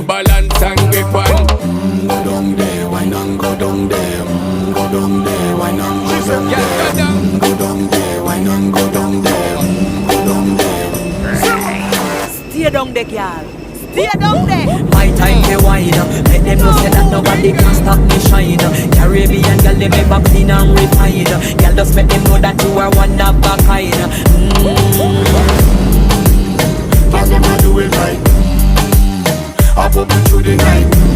balance and grip on. Go down there, why not go down there? Go down there, why not go down there? Go down there, why not go down there? Go down there. Stay down there, girl. Stay down there. My time to wine. Let them know say that nobody can stop me shine. Caribbean girl, they make up clean and refine. Girl, just make them know that you are one of a kind. Cause them a do it right. I put me through the night.